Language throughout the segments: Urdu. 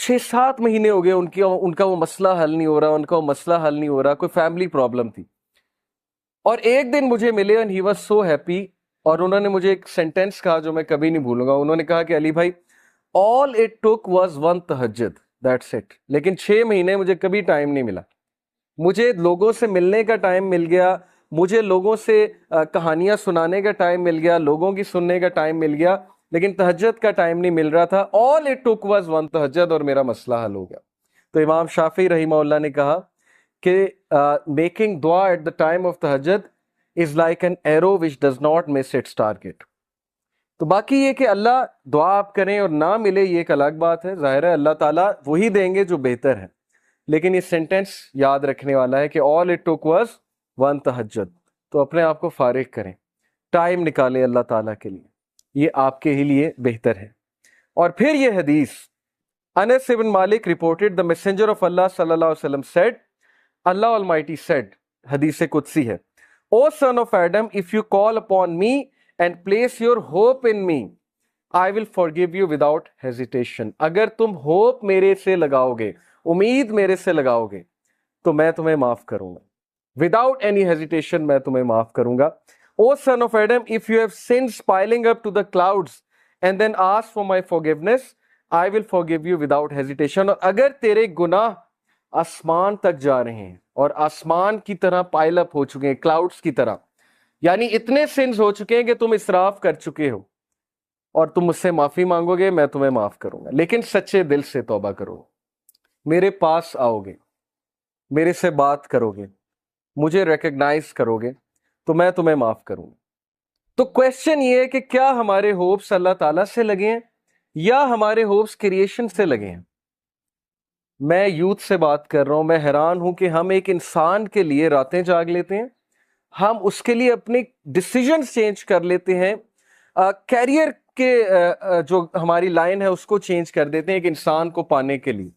6-7 مہینے ہو گئے ان کا وہ مسئلہ حل نہیں ہو رہا، ان کا وہ مسئلہ حل نہیں ہو رہا، کوئی فیملی پرابلم تھی. اور ایک دن مجھے ملے and he was so happy, اور انہوں نے مجھے ایک سینٹینس کہا جو میں کبھی نہیں بھولوں گا. انہوں نے کہا کہ علی بھائی all it took was one تہجد، that's it. لیکن 6 مہینے مجھے کبھی ٹائم نہیں ملا. مجھے لوگوں سے ملنے کا ٹائم مل گیا، مجھے لوگوں سے کہانیاں سنانے کا ٹائم مل گیا، لوگوں کی سننے کا ٹائم مل گیا، لیکن تہجد کا ٹائم نہیں مل رہا تھا. all it took was one تہجد، اور میرا مسئلہ حل ہو گیا. تو امام شافعی رحمہ اللہ نے کہا کہ میکنگ دعا ایٹ دا ٹائم آف تہجد is like an arrow which does not miss its target. تو باقی یہ کہ اللہ دعا آپ کریں اور نہ ملے یہ ایک الگ بات ہے، ظاہر ہے اللہ تعالیٰ وہی دیں گے جو بہتر ہے. لیکن یہ سینٹینس یاد رکھنے والا ہے کہ all it took was one تہجد. تو اپنے آپ کو فارغ کریں، ٹائم نکالیں اللہ تعالیٰ کے لیے، یہ آپ کے ہی لیے بہتر ہے. اور پھر یہ حدیث انس بن مالک reported the messenger of Allah صلی اللہ علیہ وسلم said, Allah Almighty said، حدیث قدسی ہے، O son of Adam, if you call upon me and place your hope in me, I will forgive you without hesitation. اگر تم ہوپ میرے سے لگاؤ گے، امید میرے سے لگاؤ گے، تو میں تمہیں معاف کروں گا. Without any hesitation میں تمہیں معاف کروں گا. O son of Adam, if you have sins piling up to the clouds and then ask for my forgiveness, I will forgive you without hesitation. اور اگر تیرے گناہ آسمان تک جا رہے ہیں اور آسمان کی طرح پائل اپ ہو چکے ہیں، کلاؤڈز کی طرح، یعنی اتنے سنز ہو چکے ہیں کہ تم اسراف کر چکے ہو، اور تم مجھ سے معافی مانگو گے، میں تمہیں معاف کروں گا. لیکن سچے دل سے توبہ کرو، میرے پاس آؤ گے، میرے سے بات کرو گے، مجھے ریکگنائز کرو گے، تو میں تمہیں معاف کروں گا. تو کویسچن یہ ہے کہ کیا ہمارے ہوپس اللہ تعالیٰ سے لگے ہیں یا ہمارے ہوپس کریشن سے لگے ہیں؟ میں یوتھ سے بات کر رہا ہوں، میں حیران ہوں کہ ہم ایک انسان کے لیے راتیں جاگ لیتے ہیں، ہم اس کے لیے اپنے ڈیسیجنز چینج کر لیتے ہیں، کیریئر کے جو ہماری لائن ہے اس کو چینج کر دیتے ہیں ایک انسان کو پانے کے لیے،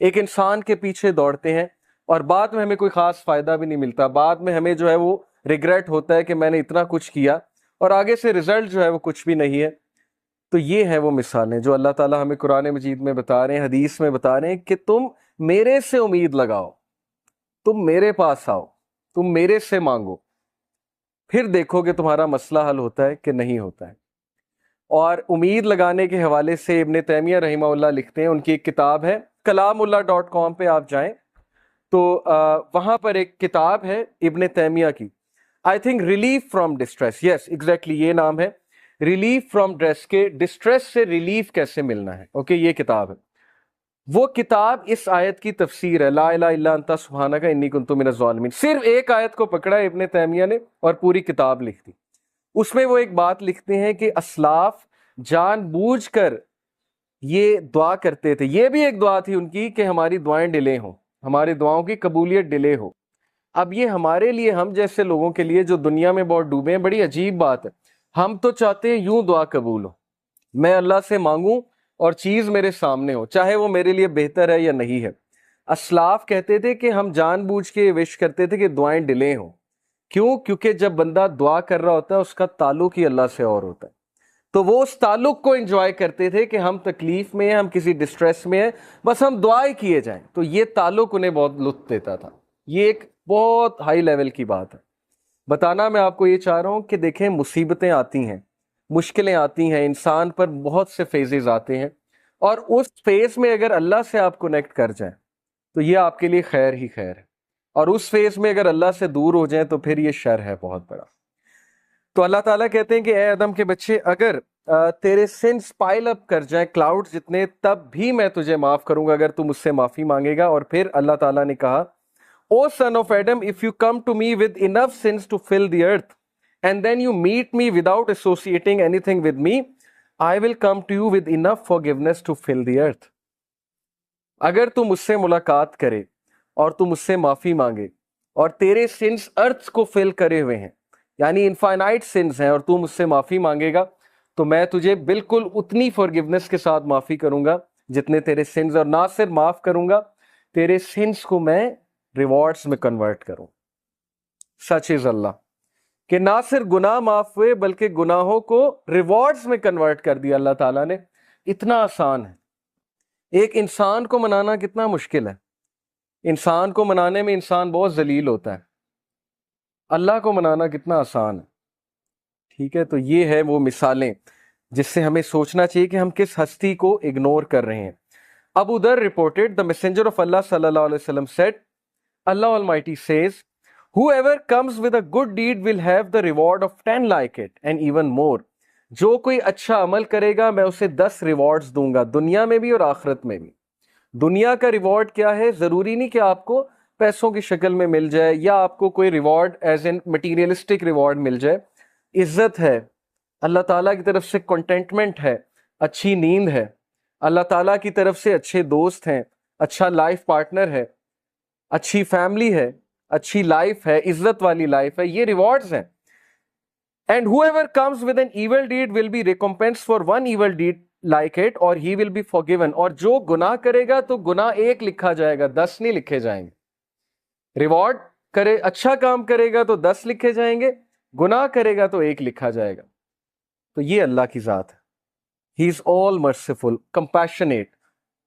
ایک انسان کے پیچھے دوڑتے ہیں، اور بعد میں ہمیں کوئی خاص فائدہ بھی نہیں ملتا. بعد میں ہمیں جو ہے وہ ریگریٹ ہوتا ہے کہ میں نے اتنا کچھ کیا اور آگے سے رزلٹ جو ہے وہ کچھ بھی نہیں ہے. تو یہ ہیں وہ مثالیں جو اللہ تعالیٰ ہمیں قرآن مجید میں بتا رہے ہیں، حدیث میں بتا رہے ہیں کہ تم میرے سے امید لگاؤ، تم میرے پاس آؤ، تم میرے سے مانگو، پھر دیکھو کہ تمہارا مسئلہ حل ہوتا ہے کہ نہیں ہوتا ہے. اور امید لگانے کے حوالے سے ابن تیمیہ رحمہ اللہ لکھتے ہیں، ان کی ایک کتاب ہے kalamullah.com پہ آپ جائیں تو وہاں پر ایک کتاب ہے ابن تیمیہ کی، I think relief from distress, yes exactly یہ نام ہے، ریلیف فرام ڈسٹریس، کے ڈسٹریس سے ریلیف کیسے ملنا ہے. اوکے یہ کتاب ہے. وہ کتاب اس آیت کی تفسیر ہے، لا الہ الا انت سبحانک انی کنت من الظالمین. صرف ایک آیت کو پکڑا ہے ابن تیمیہ نے اور پوری کتاب لکھ دی. اس میں وہ ایک بات لکھتے ہیں کہ اسلاف جان بوجھ کر یہ دعا کرتے تھے، یہ بھی ایک دعا تھی ان کی کہ ہماری دعائیں ڈیلے ہوں، ہماری دعاؤں کی قبولیت ڈیلے ہو. اب یہ ہمارے لیے، ہم جیسے لوگوں کے لیے جو دنیا میں بہت ڈوبے ہیں، بڑی عجیب بات ہے. ہم تو چاہتے ہیں یوں دعا قبول ہو، میں اللہ سے مانگوں اور چیز میرے سامنے ہو، چاہے وہ میرے لیے بہتر ہے یا نہیں ہے. اسلاف کہتے تھے کہ ہم جان بوجھ کے وش کرتے تھے کہ دعائیں ڈیلے ہوں. کیوں؟ کیونکہ جب بندہ دعا کر رہا ہوتا ہے اس کا تعلق ہی اللہ سے اور ہوتا ہے، تو وہ اس تعلق کو انجوائے کرتے تھے کہ ہم تکلیف میں ہیں، ہم کسی ڈسٹریس میں ہیں، بس ہم دعائیں کیے جائیں. تو یہ تعلق انہیں بہت لطف دیتا تھا. یہ ایک بہت ہائی لیول کی بات ہے. بتانا میں آپ کو یہ چاہ رہا ہوں کہ دیکھیں مصیبتیں آتی ہیں، مشکلیں آتی ہیں، انسان پر بہت سے فیزز آتے ہیں، اور اس فیز میں اگر اللہ سے آپ کنیکٹ کر جائیں تو یہ آپ کے لیے خیر ہی خیر ہے، اور اس فیز میں اگر اللہ سے دور ہو جائیں تو پھر یہ شر ہے بہت بڑا. تو اللہ تعالیٰ کہتے ہیں کہ اے آدم کے بچے، اگر تیرے سنس پائل اپ کر جائیں کلاؤڈ جتنے، تب بھی میں تجھے معاف کروں گا اگر تم مجھ سے معافی مانگے گا. اور پھر اللہ تعالیٰ نے کہا O son of Adam, if you come to me with enough sins to fill the earth, and then you meet me without associating anything with me, I will come to you with enough forgiveness to fill the earth. اگر تم مجھ سے ملاقات کرے اور تم مجھ سے معافی مانگے اور تیرے سنس ارتھ کو فل کرے ہوئے ہیں، یعنی انفائنائٹ سنس ہیں، اور تم مجھ سے معافی مانگے گا تو میں تجھے بالکل اتنی فارگیونس کے ساتھ معافی کروں گا جتنے تیرے سنس، اور نہ صرف معاف کروں گا، تیرے سنس کو میں ریوارڈز میں کنورٹ کروں. سچ از اللہ کہ نہ صرف گناہ معاف ہوئے بلکہ گناہوں کو ریوارڈز میں کنورٹ کر دیا اللہ تعالیٰ نے. اتنا آسان ہے، ایک انسان کو منانا کتنا مشکل ہے، انسان کو منانے میں انسان بہت ذلیل ہوتا ہے، اللہ کو منانا کتنا آسان ہے. ٹھیک ہے، تو یہ ہے وہ مثالیں جس سے ہمیں سوچنا چاہیے کہ ہم کس ہستی کو اگنور کر رہے ہیں. ابو ذر reported, the messenger of Allah sallallahu alaihi wasallam said, Allah Almighty says, whoever comes with a good deed will have the reward of 10 like it and even more. جو کوئی اچھا عمل کرے گا میں اسے 10 ریوارڈز دوں گا، دنیا میں بھی اور آخرت میں بھی. دنیا کا ریوارڈ کیا ہے؟ ضروری نہیں کہ آپ کو پیسوں کی شکل میں مل جائے یا آپ کو کوئی reward as an materialistic reward مل جائے. عزت ہے، اللہ تعالیٰ کی طرف سے کنٹینٹمنٹ ہے، اچھی نیند ہے، اللہ تعالیٰ کی طرف سے اچھے دوست ہیں، اچھا لائف پارٹنر ہے، اچھی فیملی ہے، اچھی لائف ہے، عزت والی لائف ہے، یہ ریوارڈز ہیں. And whoever comes with an evil deed will be recompensed for one evil deed like it or he will be forgiven. اور جو گناہ کرے گا تو گناہ ایک لکھا جائے گا، 10 نہیں لکھے جائیں گے. ریوارڈ کرے، اچھا کام کرے گا تو 10 لکھے جائیں گے، گناہ کرے گا تو ایک لکھا جائے گا. تو یہ اللہ کی ذات ہے. He is all merciful, compassionate.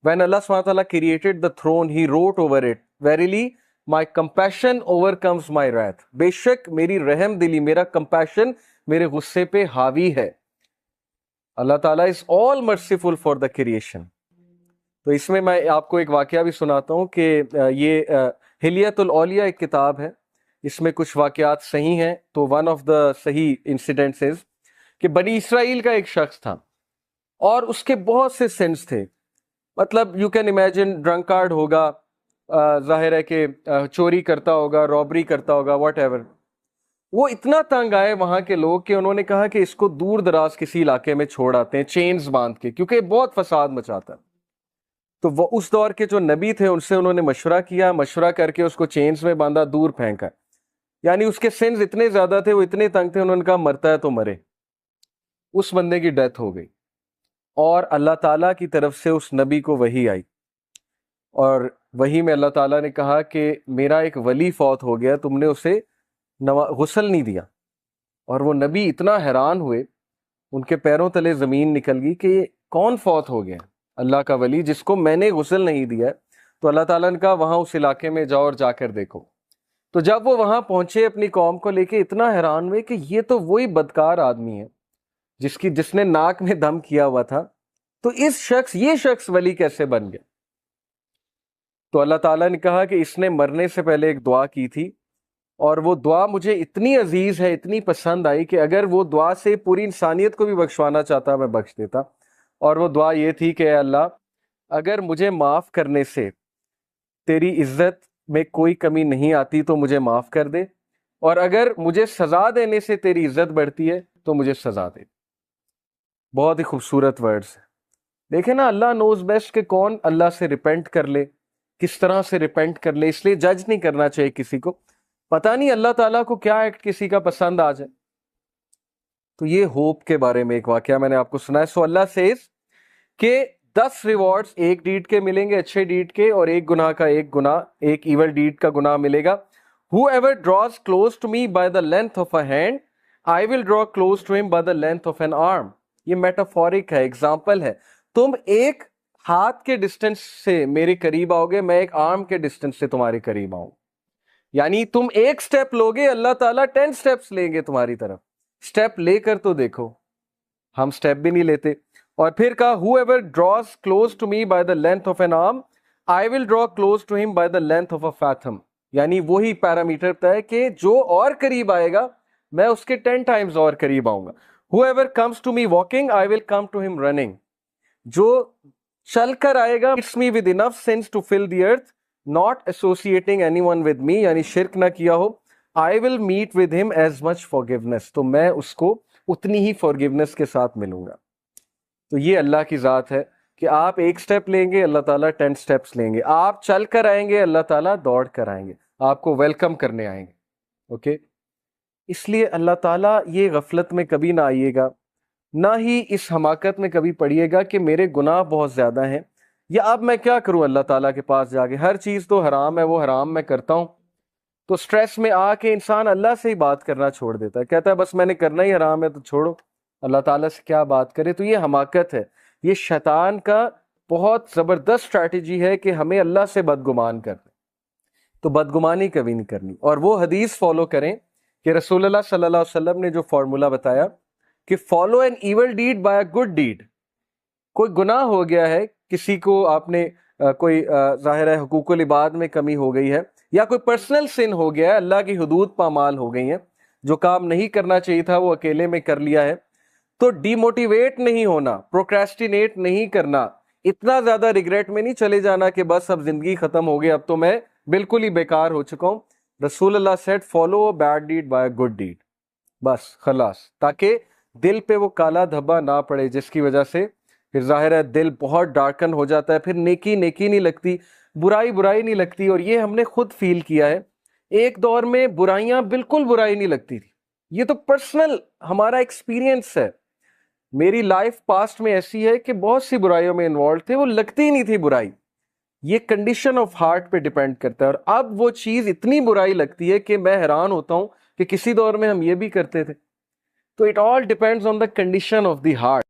When Allah SWT created the throne, He wrote over it, Verily, my compassion overcomes my wrath. بے شک میری رحم دلی، میرا compassion میرے غصے پہ حاوی ہے. اللہ تعالیٰ is all merciful for the creation. تو اس میں آپ کو ایک واقعہ بھی سناتا ہوں کہ یہ حلیت الاولیاء ایک کتاب ہے، اس میں کچھ واقعات صحیح ہیں. تو ون آف دا صحیح انسیڈنٹس کہ بنی اسرائیل کا ایک شخص تھا اور اس کے بہت سے سینس تھے. مطلب یو کین امیجن ڈرنکارڈ ہوگا، ظاہر ہے کہ چوری کرتا ہوگا، رابری کرتا ہوگا، واٹ ایور. وہ اتنا تنگ آئے وہاں کے لوگ کہ انہوں نے کہا کہ اس کو دور دراز کسی علاقے میں چھوڑ آتے ہیں چینز باندھ کے، کیونکہ بہت فساد مچاتا ہے. تو وہ اس دور کے جو نبی تھے ان سے انہوں نے مشورہ کیا، مشورہ کر کے اس کو چینز میں باندھا، دور پھینکا. یعنی اس کے سینس اتنے زیادہ تھے، وہ اتنے تنگ تھے، انہوں نے کہا مرتا ہے تو مرے. اس بندے کی ڈیتھ ہو گئی اور اللہ تعالیٰ کی طرف سے اس نبی کو وحی آئی، اور وحی میں اللہ تعالیٰ نے کہا کہ میرا ایک ولی فوت ہو گیا، تم نے اسے غسل نہیں دیا. اور وہ نبی اتنا حیران ہوئے، ان کے پیروں تلے زمین نکل گئی کہ یہ کون فوت ہو گیا؟ اللہ کا ولی جس کو میں نے غسل نہیں دیا. تو اللہ تعالیٰ نے کہا وہاں اس علاقے میں جاؤ اور جا کر دیکھو. تو جب وہ وہاں پہنچے اپنی قوم کو لے کے، اتنا حیران ہوئے کہ یہ تو وہی بدکار آدمی ہے جس نے ناک میں دم کیا ہوا تھا، تو یہ شخص ولی کیسے بن گیا؟ تو اللہ تعالیٰ نے کہا کہ اس نے مرنے سے پہلے ایک دعا کی تھی، اور وہ دعا مجھے اتنی عزیز ہے، اتنی پسند آئی کہ اگر وہ دعا سے پوری انسانیت کو بھی بخشوانا چاہتا میں بخش دیتا. اور وہ دعا یہ تھی کہ اے اللہ، اگر مجھے معاف کرنے سے تیری عزت میں کوئی کمی نہیں آتی تو مجھے معاف کر دے، اور اگر مجھے سزا دینے سے تیری عزت بڑھتی ہے تو مجھے سزا دے. بہت ہی خوبصورت ورڈز. دیکھیں نا، اللہ نوز بیسٹ کہ کون اللہ سے ریپینٹ کر لے، کس طرح سے ریپینٹ کر لے. اس لیے جج نہیں کرنا چاہیے کسی کو، پتہ نہیں اللہ تعالیٰ کو کیا ایکٹ کسی کا پسند آ جائے. تو یہ ہوپ کے بارے میں ایک واقعہ میں نے آپ کو سنا ہے. سو اللہ سیز کہ 10 ریوارڈز ایک ڈیڈ کے ملیں گے، اچھے ڈیڈ کے، اور ایک گناہ کا ایک گناہ، ایک ایول ڈیڈ کا گناہ ملے گا. Whoever draws close to me by the length of a hand, I will draw close to him by the length of an arm. یہ میٹافورک ہے، ایگزامپل ہے. تم ایک ہاتھ کے ڈسٹینس سے میرے قریب آؤ گے، میں ایک آرم کے ڈسٹینس سے تمہارے قریب آؤں. یعنی تم ایک سٹیپ لوگے، اللہ تعالیٰ 10 سٹیپس لیں گے تمہاری طرف. سٹیپ لے کر تو دیکھو، ہم سٹیپ بھی نہیں لیتے. اور پھر کہا whoever draws close to me by the length of an arm, I will draw close to him by the length of a fathom. یعنی وہی پیرامیٹر ہے کہ جو اور قریب آئے گا میں اس کے 10 ٹائمز اور قریب آؤں گا. Whoever comes to me walking, I will come to him running. جو چل کر آئے گا it's me with enough sense to fill the earth, not associating anyone with me, یعنی شرک نہ کیا ہو. I will meet with him as much forgiveness. تو میں اس کو اتنی ہی forgiveness کے ساتھ ملوں گا. تو یہ اللہ کی ذات ہے کہ آپ ایک سٹیپ لیں گے، اللہ تعالیٰ 10 سٹیپس لیں گے. آپ چل کر آئیں گے، اللہ تعالیٰ دوڑ کر آئیں گے، آپ کو ویلکم کرنے آئیں گے. اوکے، اس لیے اللہ تعالیٰ یہ غفلت میں کبھی نہ آئیے گا، نہ ہی اس حماقت میں کبھی پڑیے گا کہ میرے گناہ بہت زیادہ ہیں، یا اب میں کیا کروں اللہ تعالیٰ کے پاس جا کے، ہر چیز تو حرام ہے، وہ حرام میں کرتا ہوں. تو سٹریس میں آ کے انسان اللہ سے ہی بات کرنا چھوڑ دیتا ہے، کہتا ہے بس میں نے کرنا ہی حرام ہے تو چھوڑو، اللہ تعالیٰ سے کیا بات کرے. تو یہ حماقت ہے، یہ شیطان کا بہت زبردست اسٹریٹجی ہے کہ ہمیں اللہ سے بدگمان کر دیں، تو بدگمانی کبھی نہیں کرنی، اور وہ حدیث فالو کریں کہ رسول اللہ صلی اللہ علیہ وسلم نے جو فارمولا بتایا کہ follow an evil deed by a good deed. کوئی گناہ ہو گیا ہے، کسی کو آپ نے کوئی ظاہر ہے حقوق العباد میں کمی ہو گئی ہے، یا کوئی پرسنل سن ہو گیا ہے، اللہ کی حدود پامال ہو گئی ہیں، جو کام نہیں کرنا چاہیے تھا وہ اکیلے میں کر لیا ہے، تو ڈی موٹیویٹ نہیں ہونا، پروکریسٹینیٹ نہیں کرنا، اتنا زیادہ ریگریٹ میں نہیں چلے جانا کہ بس اب زندگی ختم ہو گئی، اب تو میں بالکل ہی بیکار ہو چکا ہوں. رسول اللہ said follow bad deed by good deed, بس خلاص، تاکہ دل پہ وہ کالا دھبا نہ پڑے جس کی وجہ سے پھر ظاہر ہے دل بہت ڈارکن ہو جاتا ہے، پھر نیکی نیکی نہیں لگتی، برائی برائی نہیں لگتی. اور یہ ہم نے خود فیل کیا ہے، ایک دور میں برائیاں بالکل برائی نہیں لگتی تھی. یہ تو پرسنل ہمارا ایکسپیرینس ہے. میری لائف پاسٹ میں ایسی ہے کہ بہت سی برائیوں میں انوالو تھے، وہ لگتی ہی نہیں تھی برائی. یہ کنڈیشن آف ہارٹ پہ ڈیپینڈ کرتا ہے. اور اب وہ چیز اتنی برائی لگتی ہے کہ میں حیران ہوتا ہوں کہ کسی دور میں ہم یہ بھی کرتے تھے. تو it all depends on the condition of the heart.